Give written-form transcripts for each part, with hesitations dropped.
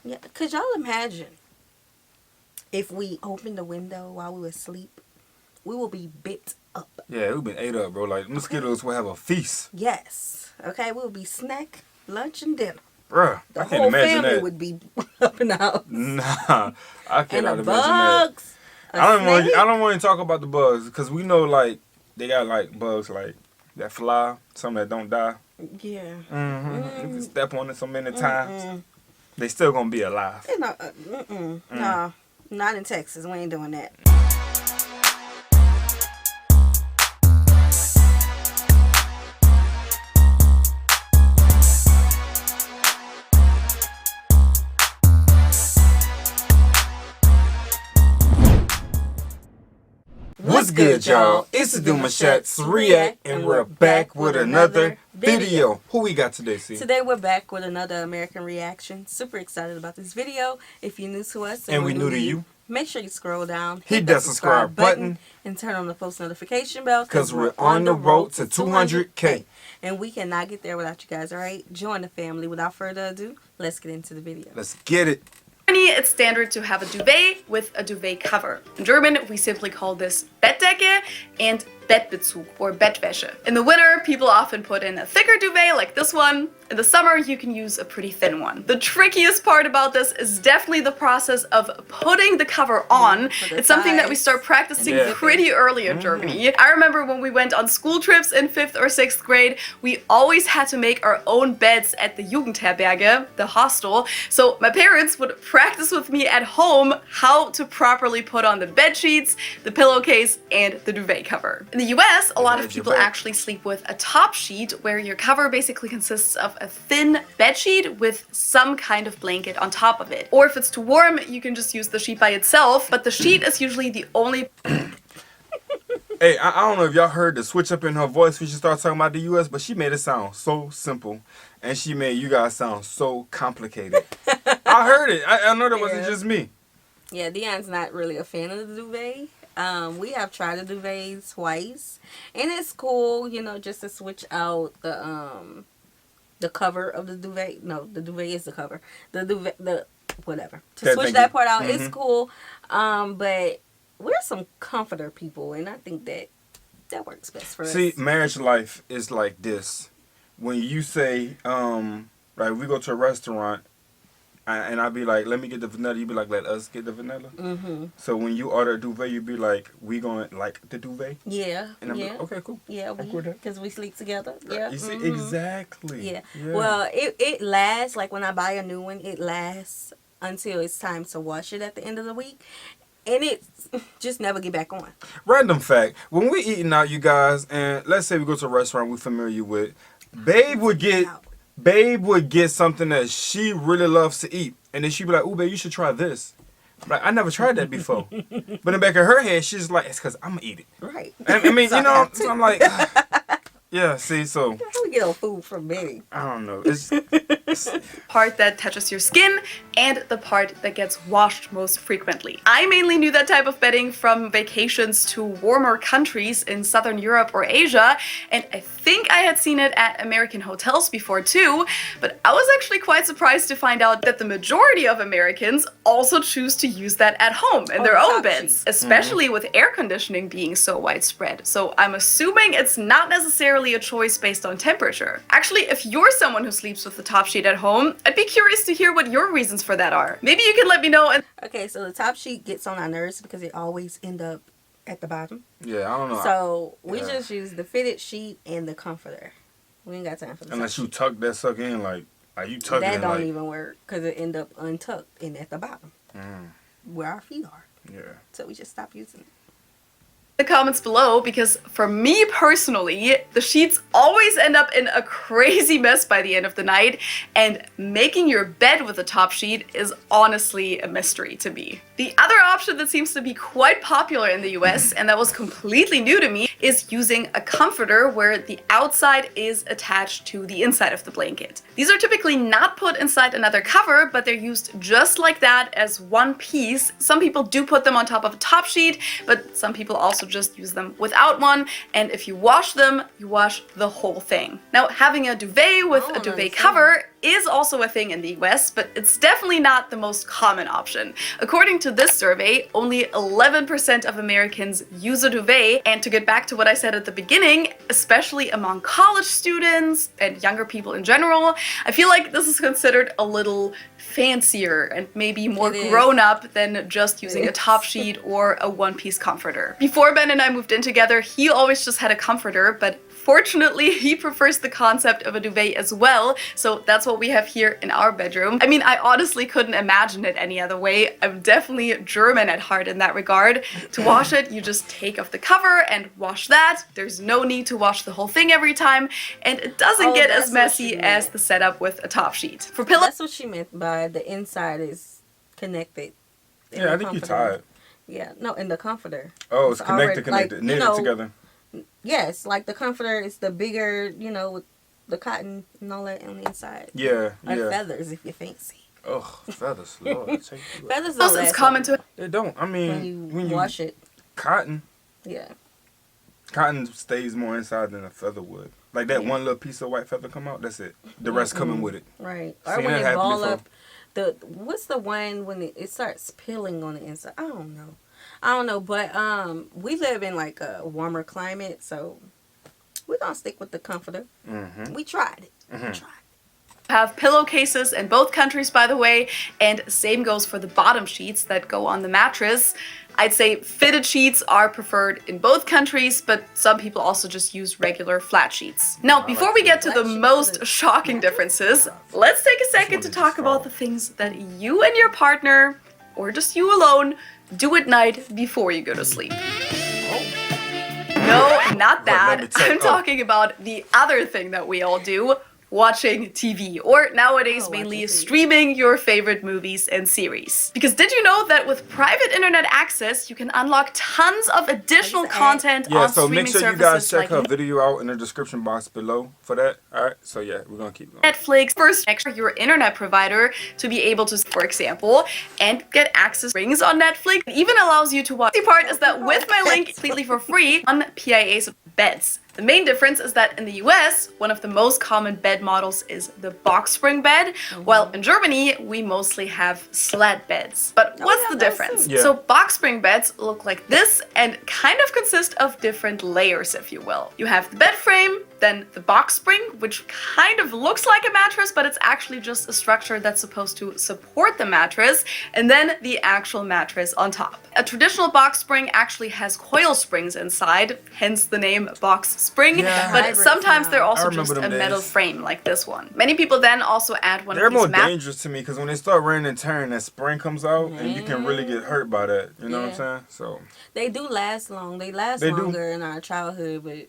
Yeah, could y'all imagine if we opened the window while we were asleep? We will be bit up. Yeah, we've been ate up, bro. Like, mosquitoes will have a feast. Yes. Okay, we will be snack, lunch, and dinner. Bruh, The I can't whole imagine family that. would be up in the house. Nah, I And cannot the imagine bugs. that. I don't want to talk about the bugs because we know like they got like bugs like that fly, some that don't die. Yeah. You can step on it so many times, they still gonna be alive. No, not in Texas. We ain't doing that. What's good, y'all? It's the Demouchets REACT, and we're back with another video. Who we got today, C? Today we're back with another American reaction. Super excited about this video. If you're new to us And we new to you, make sure you scroll down, hit that subscribe button, and turn on the post notification bell because we're on the road to 200K. And we cannot get there without you guys, alright? Join the family. Without further ado, let's get into the video. Let's get it. In Germany, it's standard to have a duvet with a duvet cover. In German, we simply call this Bettdecke and Bettbezug or Bettwäsche. In the winter, people often put in a thicker duvet like this one. In the summer, you can use a pretty thin one. The trickiest part about this is definitely the process of putting the cover on. It's something that we start practicing pretty early in Germany. I remember when we went on school trips in 5th or 6th grade, we always had to make our own beds at the Jugendherberge, the hostel. So my parents would practice with me at home how to properly put on the bed sheets, the pillowcase, and the duvet cover. In the US, a lot of people actually sleep with a top sheet where your cover basically consists of a thin bed sheet with some kind of blanket on top of it. Or if it's too warm, you can just use the sheet by itself, but the sheet is usually the only... Hey, I don't know if y'all heard the switch up in her voice when she started talking about the US, but she made it sound so simple. And she made you guys sound so complicated. I heard it. I know that wasn't just me. Yeah, Dion's not really a fan of the duvet. We have tried the duvet twice, and it's cool, you know, just to switch out the cover of the duvet. No, the duvet is the cover. The duvet, whatever. To switch that part out, it's cool. But we're some comforter people, and I think that works best for us. See, marriage life is like this. When you say, like, we go to a restaurant, and I'll be like, let me get the vanilla. You be like, let us get the vanilla. So when you order a duvet, you be like, we going like the duvet? Yeah. And I'm like, okay, cool. Yeah, because we sleep together. Yeah. You see, exactly. Yeah. Well, it lasts, like when I buy a new one, it lasts until it's time to wash it at the end of the week. And it just never get back on. Random fact. When we eating out, you guys, and let's say we go to a restaurant we're familiar with, Babe would get something that she really loves to eat. And then she'd be like, ooh, babe, you should try this. I'm like, I never tried that before. But in the back of her head, she's like, it's because I'm going to eat it. Right. I mean, you know, so I'm like, yeah, see, so. How we get our food from me? I don't know. It's part that touches your skin and the part that gets washed most frequently. I mainly knew that type of bedding from vacations to warmer countries in Southern Europe or Asia, and I think I had seen it at American hotels before too, but I was actually quite surprised to find out that the majority of Americans also choose to use that at home in their own beds, especially with air conditioning being so widespread. So I'm assuming it's not necessarily a choice based on temperature. Actually, if you're someone who sleeps with the top sheet at home, I'd be curious to hear what your reasons for that are. Maybe you can let me know. Okay, so the top sheet gets on our nerves because it always ends up at the bottom. Yeah, I don't know. So we just use the fitted sheet and the comforter. We ain't got time for the unless you tuck that sucker in, like you tuck it in. That don't even work because it end up untucked and at the bottom where our feet are. Yeah. So we just stop using it. The comments below, because for me personally, the sheets always end up in a crazy mess by the end of the night, and making your bed with a top sheet is honestly a mystery to me. The other option that seems to be quite popular in the US, and that was completely new to me, is using a comforter where the outside is attached to the inside of the blanket. These are typically not put inside another cover, but they're used just like that as one piece. Some people do put them on top of a top sheet, but some people also just use them without one, and if you wash them, you wash the whole thing. Now, having a duvet with a duvet cover is also a thing in the US, but it's definitely not the most common option. According to this survey, only 11% of Americans use a duvet, and to get back to what I said at the beginning, especially among college students and younger people in general, I feel like this is considered a little fancier and maybe more grown up than just using a top sheet or a one-piece comforter. Before Ben and I moved in together, he always just had a comforter, but fortunately, he prefers the concept of a duvet as well, so that's what we have here in our bedroom. I mean, I honestly couldn't imagine it any other way. I'm definitely German at heart in that regard. To wash it, you just take off the cover and wash that. There's no need to wash the whole thing every time, and it doesn't get as messy as the setup with a top sheet. For pillows, that's what she meant by the inside is connected. Yeah, I think you tied. Yeah, no, in the comforter. Oh, it's connected, like, knitted together. Yes, like the comforter is the bigger, with the cotton and all that on the inside. Yeah, like feathers if you're fancy. Ugh, feathers, Lord. Feathers don't last. It's common to. They don't. I mean, when you wash it. Cotton. Yeah. Cotton stays more inside than a feather would. Like that one little piece of white feather come out. That's it. The rest coming with it. Right. Or when they ball up. What's the one when it starts peeling on the inside? I don't know, but we live in like a warmer climate, so we're gonna stick with the comforter. We tried it. Have pillowcases in both countries, by the way, and same goes for the bottom sheets that go on the mattress. I'd say fitted sheets are preferred in both countries, but some people also just use regular flat sheets. Now, before we get to the most shocking differences, let's take a second to talk about the things that you and your partner, or just you alone, do at night before you go to sleep. No, not that. I'm talking about the other thing that we all do, watching TV, or nowadays mainly streaming your favorite movies and series. Because did you know that with private internet access, you can unlock tons of additional content on streaming services? Yeah, so make sure you guys check her video out in the description box below for that. Alright, so yeah, we're gonna keep going. Netflix, first extra your internet provider to be able to, for example, and get access to rings on Netflix. It even allows you to watch. The part is that with my link completely for free on PIA's beds. The main difference is that in the US, one of the most common bed models is the box spring bed, while in Germany, we mostly have slat beds. But what's the difference? So box spring beds look like this and kind of consist of different layers, if you will. You have the bed frame, then the box spring, which kind of looks like a mattress, but it's actually just a structure that's supposed to support the mattress, and then the actual mattress on top. A traditional box spring actually has coil springs inside, hence the name box spring, but sometimes they're also just a metal frame like this one. Many people then also add one of these. They're more dangerous to me because when they start running and turning, that spring comes out and you can really get hurt by that. You know what I'm saying? So they do last long. They last longer in our childhood, but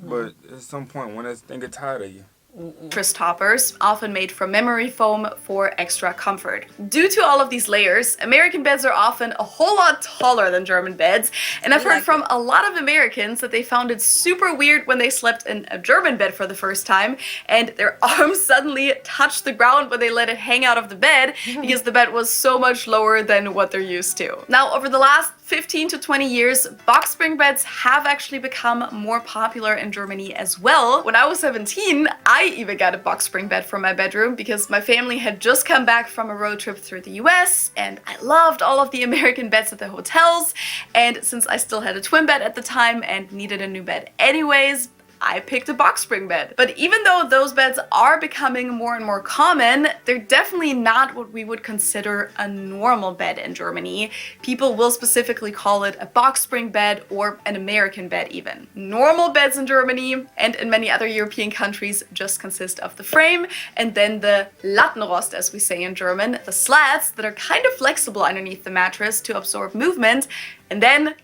but at some point when that thing get tired of you. Mattress toppers, often made from memory foam for extra comfort. Due to all of these layers, American beds are often a whole lot taller than German beds, and I've heard from a lot of Americans that they found it super weird when they slept in a German bed for the first time, and their arms suddenly touched the ground when they let it hang out of the bed, because the bed was so much lower than what they're used to. Now, over the last 15 to 20 years, box spring beds have actually become more popular in Germany as well. When I was 17, I even got a box spring bed for my bedroom because my family had just come back from a road trip through the US, and I loved all of the American beds at the hotels, and since I still had a twin bed at the time and needed a new bed anyways, I picked a box spring bed. But even though those beds are becoming more and more common, they're definitely not what we would consider a normal bed in Germany. People will specifically call it a box spring bed or an American bed even. Normal beds in Germany and in many other European countries just consist of the frame and then the Lattenrost, as we say in German, the slats that are kind of flexible underneath the mattress to absorb movement, and then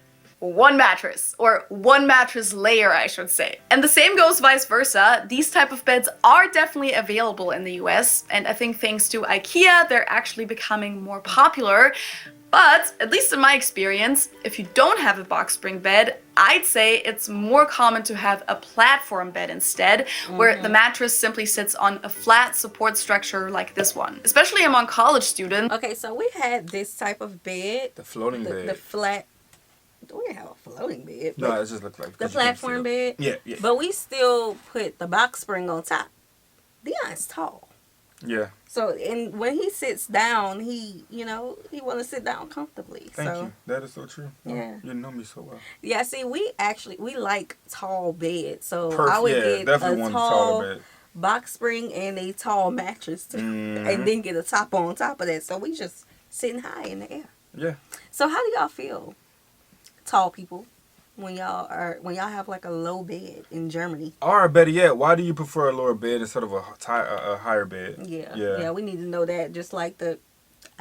one mattress, or one mattress layer, I should say. And the same goes vice versa. These type of beds are definitely available in the US, and I think thanks to IKEA, they're actually becoming more popular. But, at least in my experience, if you don't have a box spring bed, I'd say it's more common to have a platform bed instead, where the mattress simply sits on a flat support structure like this one, especially among college students. Okay, so we had this type of bed. The floating bed. The flat. We didn't have a floating bed. No, it just looked like the platform bed. Yeah. But we still put the box spring on top. Dion's tall. Yeah. So, and when he sits down, he want to sit down comfortably. Thank you. That is so true. Yeah. You know me so well. Yeah, see, we like tall beds. So I would get definitely a want tall taller bed. box spring and a tall mattress too. And then get a top on top of that. So we just sitting high in the air. Yeah. So how do y'all feel, tall people, when y'all have like a low bed in Germany? Or better yet, why do you prefer a lower bed instead of a higher bed? Yeah, we need to know that. Just like I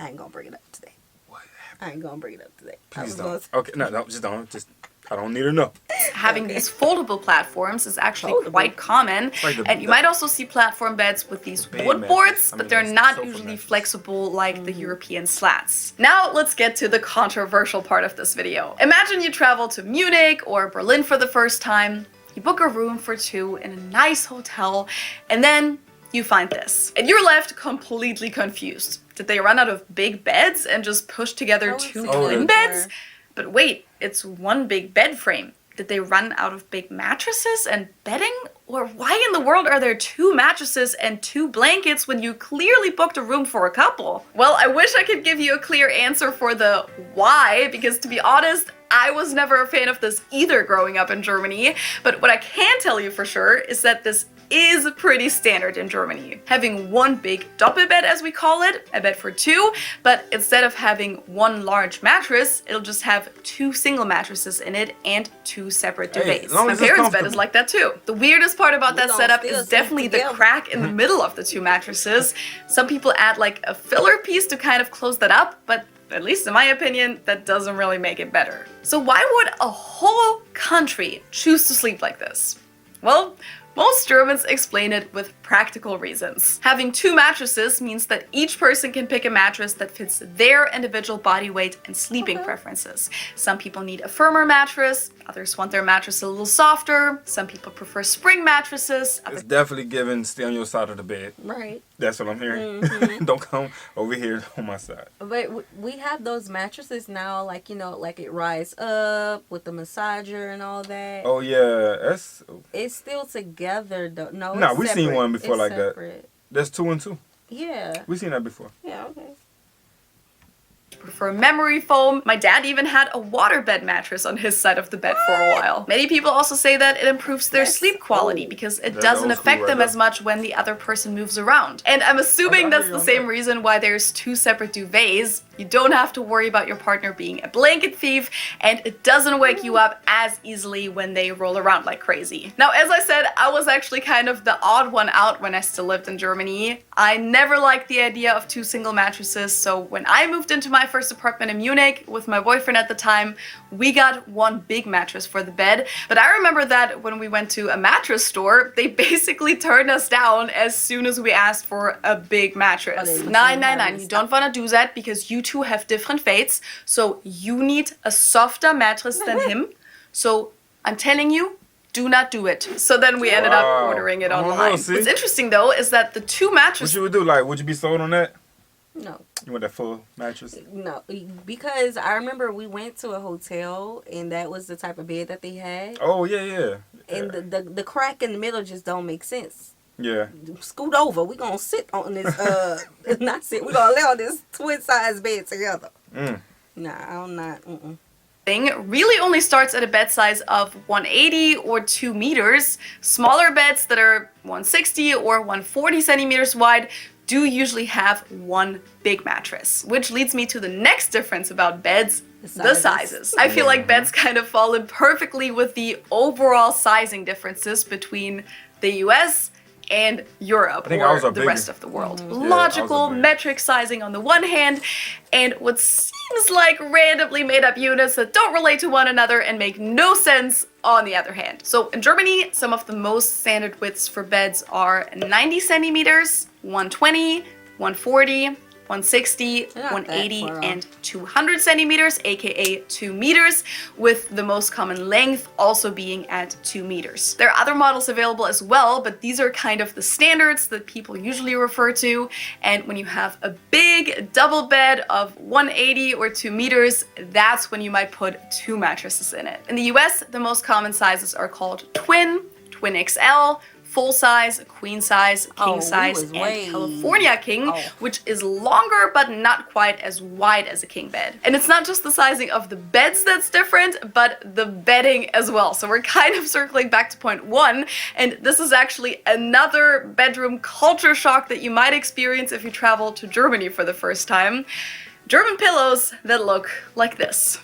ain't gonna bring it up today. What happened? I ain't gonna bring it up today. Please don't. Okay, no, just don't. I don't need to know. Having these foldable platforms is actually quite common, and you might also see platform beds with these wood boards, but they're not usually flexible like the European slats. Now let's get to the controversial part of this video. Imagine you travel to Munich or Berlin for the first time, you book a room for two in a nice hotel, and then you find this. And you're left completely confused. Did they run out of big beds and just push together two twin beds? But wait, it's one big bed frame. Did they run out of big mattresses and bedding? Or why in the world are there two mattresses and two blankets when you clearly booked a room for a couple? Well, I wish I could give you a clear answer for the why, because to be honest, I was never a fan of this either growing up in Germany. But what I can tell you for sure is that this is pretty standard in Germany. Having one big doppelbed, as we call it, a bed for two, but instead of having one large mattress, it'll just have two single mattresses in it and two separate duvets. My parents' bed is like that too. The weirdest part about that setup is definitely the crack in the middle of the two mattresses. Some people add like a filler piece to kind of close that up, but at least in my opinion, that doesn't really make it better. So why would a whole country choose to sleep like this? Well, most Germans explain it with practical reasons. Having two mattresses means that each person can pick a mattress that fits their individual body weight and sleeping preferences. Some people need a firmer mattress, others want their mattress a little softer, some people prefer spring mattresses. It's definitely given stay on your side of the bed. Right. That's what I'm hearing. Don't come over here on my side. But we have those mattresses now, like, like it rise up with the massager and all that. Oh yeah, it's still together though. No, we seen one before it's like separate. that. That's 2 and 2. Yeah. We seen that before. Yeah. Okay. Prefer memory foam. My dad even had a waterbed mattress on his side of the bed for a while. Many people also say that it improves their sleep quality because it doesn't affect them as much when the other person moves around. And I'm assuming that's the same reason why there's two separate duvets. You don't have to worry about your partner being a blanket thief, and it doesn't wake you up as easily when they roll around like crazy. Now, as I said, I was actually kind of the odd one out when I still lived in Germany. I never liked the idea of two single mattresses, so when I moved into my first apartment in Munich with my boyfriend at the time, we got one big mattress for the bed. But I remember that when we went to a mattress store, they basically turned us down as soon as we asked for a big mattress. Nein, you don't want to do that because you two have different fates, so you need a softer mattress than him. So I'm telling you, do not do it. So then we ended up ordering it online. What's interesting though is that the two mattresses... What you would do? Like, would you be sold on that? No. You want that full mattress? No, because I remember we went to a hotel and that was the type of bed that they had. Oh yeah. And the crack in the middle just don't make sense. Yeah. Scoot over. We gonna sit on this not sit. We gonna lay on this twin size bed together. Nah, I'm not. Thing really only starts at a bed size of 180 or 2 meters. Smaller beds that are 160 or 140 centimeters wide do usually have one big mattress. Which leads me to the next difference about beds, the sizes. I feel like beds kind of fall in perfectly with the overall sizing differences between the US and Europe, or the rest of the world. Logical, metric sizing on the one hand, and what seems like randomly made up units that don't relate to one another and make no sense on the other hand. So in Germany, some of the most standard widths for beds are 90 centimeters, 120, 140, 160, 180, and 200 centimeters, aka 2 meters, with the most common length also being at 2 meters. There are other models available as well, but these are kind of the standards that people usually refer to. And when you have a big double bed of 180 or 2 meters, that's when you might put 2 mattresses in it. In the US, the most common sizes are called twin, twin XL, full size, queen size, king we size, was and way- California king, Oh. which is longer but not quite as wide as a king bed. And it's not just the sizing of the beds that's different, but the bedding as well. So we're kind of circling back to point one, and this is actually another bedroom culture shock that you might experience if you travel to Germany for the first time. German pillows that look like this.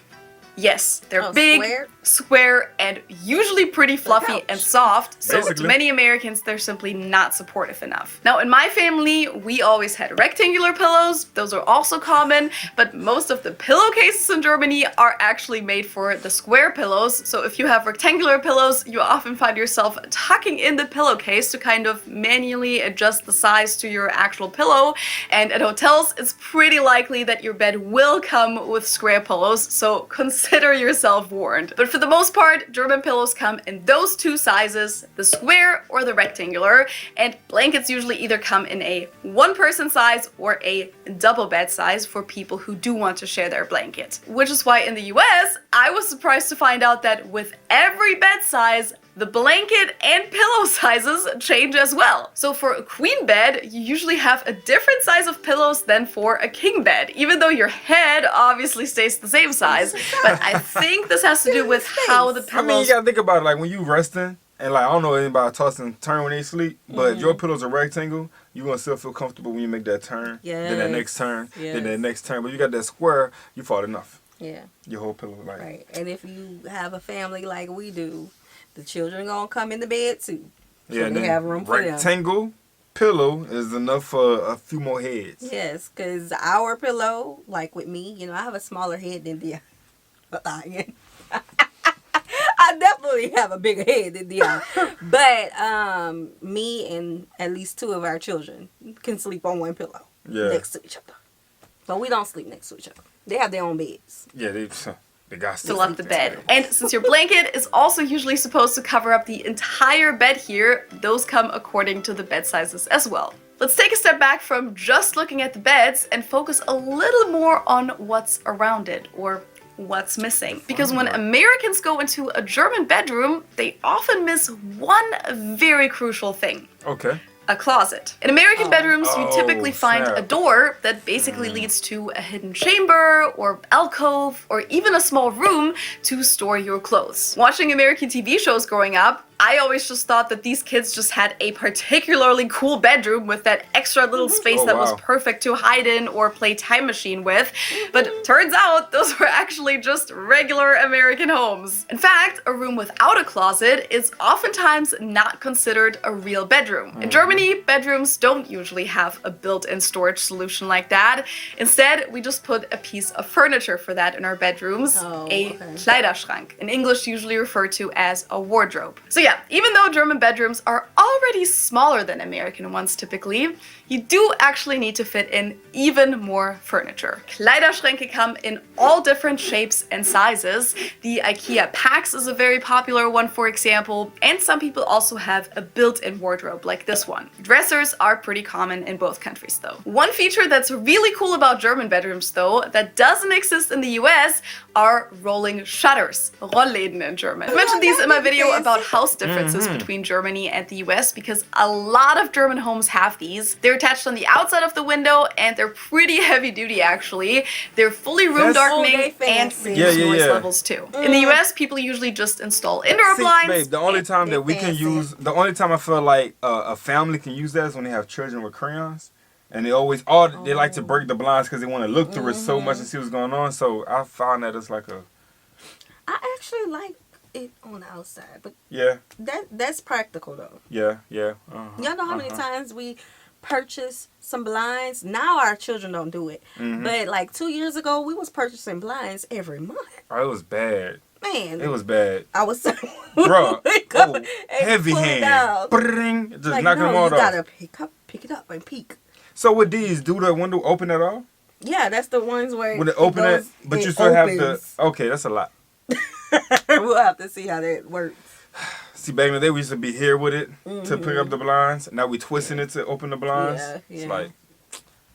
Yes, they're big, square, and usually pretty fluffy and soft, so to many Americans, they're simply not supportive enough. Now, in my family, we always had rectangular pillows. Those are also common, but most of the pillowcases in Germany are actually made for the square pillows. So if you have rectangular pillows, you often find yourself tucking in the pillowcase to kind of manually adjust the size to your actual pillow. And at hotels, it's pretty likely that your bed will come with square pillows, so consider yourself warned. But for the most part, German pillows come in those two sizes, the square or the rectangular, and blankets usually either come in a one-person size or a double bed size for people who do want to share their blanket. Which is why in the US, I was surprised to find out that with every bed size, the blanket and pillow sizes change as well. So for a queen bed, you usually have a different size of pillows than for a king bed, even though your head obviously stays the same size. But I think this has to do with how the pillows... I mean, you gotta think about it, like when you resting, and like I don't know anybody toss and turn when they sleep, but your pillow's a rectangle, you're gonna still feel comfortable when you make that turn, then that next turn, then that next turn. But you got that square, you fall enough. Yeah. Your whole pillow, like. Right. And if you have a family like we do, the children gonna come in the bed too. So Yeah, and they then have room for them. rectangle pillow is enough for a few more heads. Yes, because our pillow, like with me, you know, I have a smaller head than the lion. I definitely have a bigger head than Dion. But me and at least two of our children can sleep on one pillow next to each other. But we don't sleep next to each other. They have their own beds. Yeah, they got still up the bed. And since your blanket is also usually supposed to cover up the entire bed here, those come according to the bed sizes as well. Let's take a step back from just looking at the beds and focus a little more on what's around it, or what's missing. Because when Americans go into a German bedroom, they often miss one very crucial thing. Okay. A closet. In American bedrooms, you typically find snap. a door that basically leads to a hidden chamber or alcove or even a small room to store your clothes. Watching American TV shows growing up, I always just thought that these kids just had a particularly cool bedroom with that extra little space that was perfect to hide in or play time machine with. But turns out those were actually just regular American homes. In fact, a room without a closet is oftentimes not considered a real bedroom. In Germany, bedrooms don't usually have a built-in storage solution like that. Instead, we just put a piece of furniture for that in our bedrooms, a Kleiderschrank, in English usually referred to as a wardrobe. So yeah, even though German bedrooms are already smaller than American ones typically, you do actually need to fit in even more furniture. Kleiderschränke come in all different shapes and sizes. The IKEA Pax is a very popular one, for example, and some people also have a built-in wardrobe like this one. Dressers are pretty common in both countries though. One feature that's really cool about German bedrooms though, that doesn't exist in the US, are rolling shutters, Rollläden in German. I mentioned these in my video about house differences between Germany and the US because a lot of German homes have these. They're attached on the outside of the window and they're pretty heavy duty actually. They're fully room darkening and reduce noise levels too. In the US, people usually just install indoor blinds. Babe, the only time that we can use, the only time I feel like a family can use that is when they have children with crayons. And they always, they like to break the blinds because they want to look through it so much and see what's going on. So I found that it's like a... I actually like it on the outside, but that's practical though. Yeah. Y'all know how many times we purchase some blinds? Now our children don't do it, but like 2 years ago, we was purchasing blinds every month. Oh, it was bad. Man, it was bad. I was bro, heavy hand, just like, knocking them all off. You gotta pick it up and peek. So with these, do the window open at all? Yeah, that's the ones where when it open it, but you still have the. Okay, that's a lot. We'll have to see how that works. See, back in the day, we used to be here with it to pick up the blinds. Now we twisting it to open the blinds. Yeah. It's like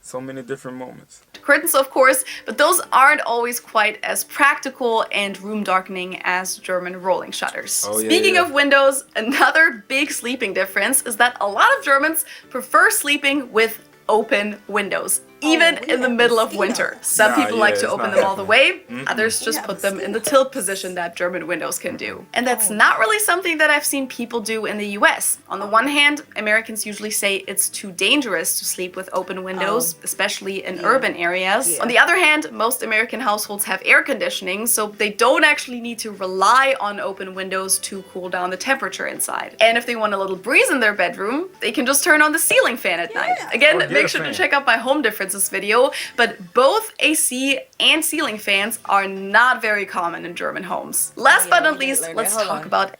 So many different moments. Curtains, of course, but those aren't always quite as practical and room darkening as German rolling shutters. Oh, yeah, Speaking yeah. of windows, another big sleeping difference is that a lot of Germans prefer sleeping with open windows, even in the middle of winter. Some people like to it's open not them all the way, happening. others just have put them in the mosquitoes. tilt position that German windows can do. And that's not really something that I've seen people do in the US. On the one hand, Americans usually say it's too dangerous to sleep with open windows, especially in urban areas. Yeah. On the other hand, most American households have air conditioning, so they don't actually need to rely on open windows to cool down the temperature inside. And if they want a little breeze in their bedroom, they can just turn on the ceiling fan at night. Again, Or get make a sure to fan. check out my home differences video, but both AC and ceiling fans are not very common in German homes. Last but Yeah, not we did least, learn let's that. Hold talk on. about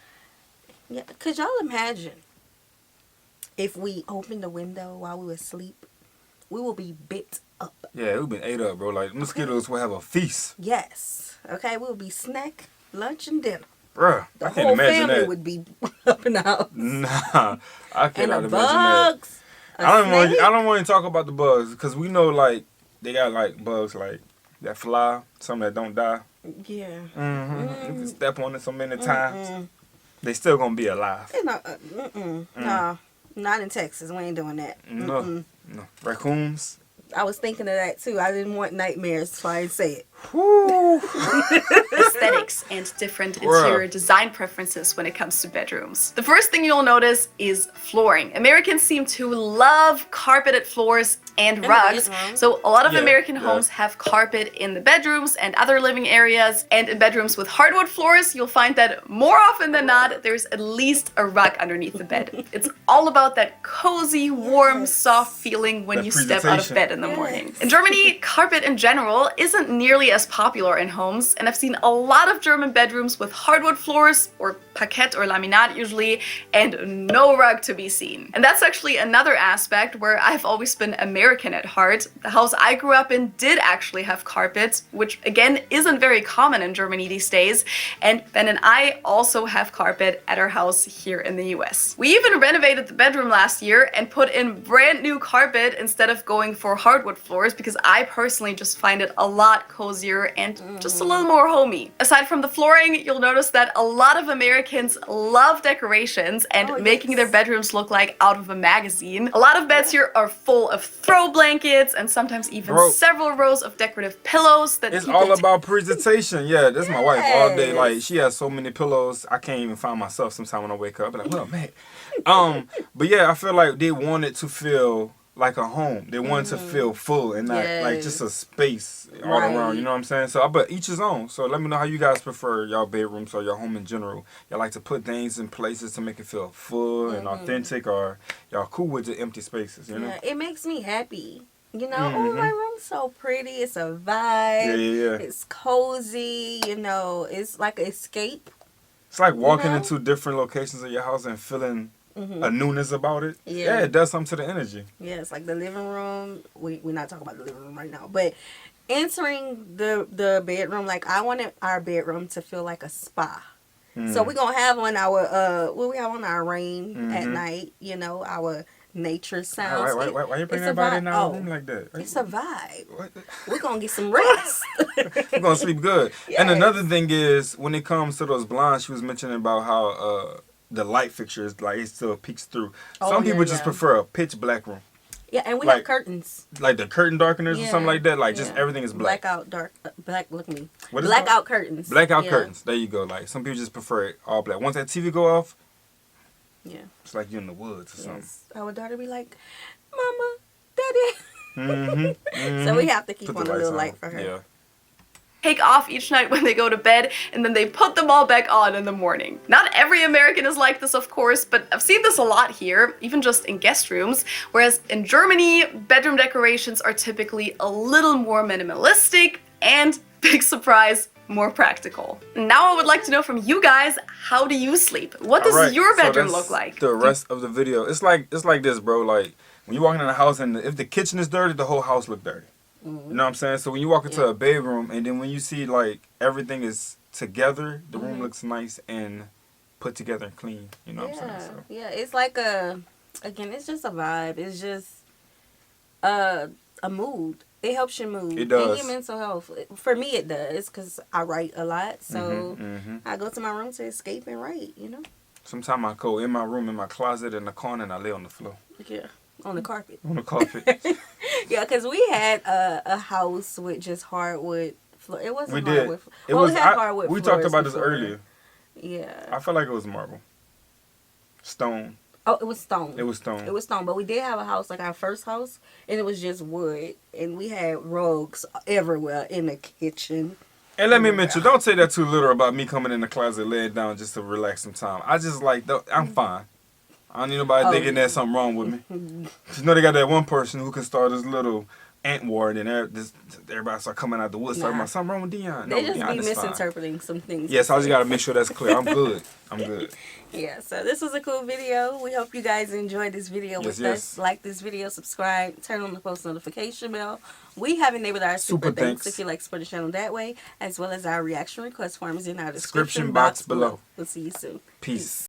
Yeah, could y'all imagine if we opened the window while we were asleep? We will be bit up. Yeah, we've been ate up, bro. Like, mosquitoes will have a feast. Yes. Okay, we'll be snack, lunch, and dinner. Bruh, The I can't whole imagine family that. would be up in the house. Nah, I And cannot the imagine that. bugs. a I don't snake. want to talk about the bugs because we know like they got like bugs like that fly, some that don't die. Yeah. You can step on it so many times, they still gonna be alive. You know, no, not in Texas. We ain't doing that. No, raccoons. I was thinking of that too. I didn't want nightmares, so I didn't say it. Whew. aesthetics and different interior design preferences when it comes to bedrooms. The first thing you'll notice is flooring. Americans seem to love carpeted floors and rugs. So a lot of American homes have carpet in the bedrooms and other living areas. And in bedrooms with hardwood floors, you'll find that more often than not, there's at least a rug underneath the bed. It's all about that cozy, warm, soft feeling when That you step out of presentation. bed in the morning. In Germany, carpet in general isn't nearly as popular in homes, and I've seen a lot of German bedrooms with hardwood floors, or parquet or laminat usually, and no rug to be seen. And that's actually another aspect where I've always been American at heart. The house I grew up in did actually have carpet, which again isn't very common in Germany these days, and Ben and I also have carpet at our house here in the US. We even renovated the bedroom last year and put in brand new carpet instead of going for hardwood floors because I personally just find it a lot cozier and just a little more homey. Aside from the flooring, you'll notice that a lot of Americans love decorations and making their bedrooms look like out of a magazine. A lot of beds here are full of throw blankets and sometimes even several rows of decorative pillows that It's people all about presentation. Yeah, that's my wife all day. Like, she has so many pillows, I can't even find myself sometimes when I wake up. I'm like, well, man. But yeah, I feel like they want it to feel like a home. They want it to feel full and not like just a space all around. You know what I'm saying? So, but each his own. So let me know how you guys prefer y'all bedrooms or your home in general. Y'all like to put things in places to make it feel full and authentic, or y'all cool with the empty spaces? You know? Yeah, it makes me happy. You know, oh, my room's so pretty. It's a vibe. Yeah. It's cozy. You know, it's like an escape. It's like walking into different locations of your house and feeling a newness about it. Yeah, it does something to the energy. Yeah, it's like the living room. We're not talking about the living room right now, but entering the bedroom, like I wanted our bedroom to feel like a spa. So we're gonna have on our what we have on our rain at night. You know, our nature sounds. Why you bring everybody in our room like that? It's a vibe. We're gonna get some rest. We're gonna sleep good. And another thing is, when it comes to those blinds, she was mentioning about how the light fixtures, like, it still peeks through. Some people just prefer a pitch black room. Yeah, and we have curtains. Like the curtain darkeners or something like that. Like, just everything is black. Blackout dark. Look at me. What is Blackout curtains. Blackout curtains. There you go. Like, some people just prefer it all black. Once that TV go off, it's like you're in the woods or something. Our daughter be like, Mama, Daddy. So we have to keep on a little light for her. Yeah. Take off each night when they go to bed, and then they put them all back on in the morning. Not every American is like this, of course, but I've seen this a lot here, even just in guest rooms, whereas in Germany, bedroom decorations are typically a little more minimalistic and, big surprise, more practical. Now I would like to know from you guys, how do you sleep? What does your bedroom look like? The rest of the video, it's like this, bro. Like, when you walk in the house and if the kitchen is dirty, the whole house look dirty. You know what I'm saying? So when you walk into a bedroom and then when you see like everything is together, the room looks nice and put together and clean. You know what I'm saying? So. Yeah, it's like again, it's just a vibe. It's just a mood. It helps your mood. It does. And your mental health. For me, it does, because I write a lot. So Mm-hmm. I go to my room to escape and write, you know? Sometimes I go in my room, in my closet, in the corner, and I lay on the floor. Yeah. On the carpet. On the carpet. Yeah, because we had a house with just hardwood floor. It wasn't We did. hardwood. It Well, was. we had hardwood We talked floors about this before. earlier. Yeah. I felt like it was marble. Stone. Oh, it was stone. It was stone. It was stone, but we did have a house, like our first house, and it was just wood, and we had rugs everywhere in the kitchen. And let me mention, don't say that too little about me coming in the closet, laying down just to relax some time. I just like, I'm fine. I don't need nobody thinking there's something wrong with me. You know they got that one person who can start this little ant war, and then everybody start coming out the woods talking about something wrong with Dion. They No, just Dion be is fine. misinterpreting some things. Yes, I just got to make sure that's clear. I'm good. I'm good. Yeah, so this was a cool video. We hope you guys enjoyed this video with us. Like this video, subscribe, turn on the post notification bell. We have enabled our super thanks if you like to support the channel that way, as well as our reaction request forms in our description box below. We'll see you soon. Peace.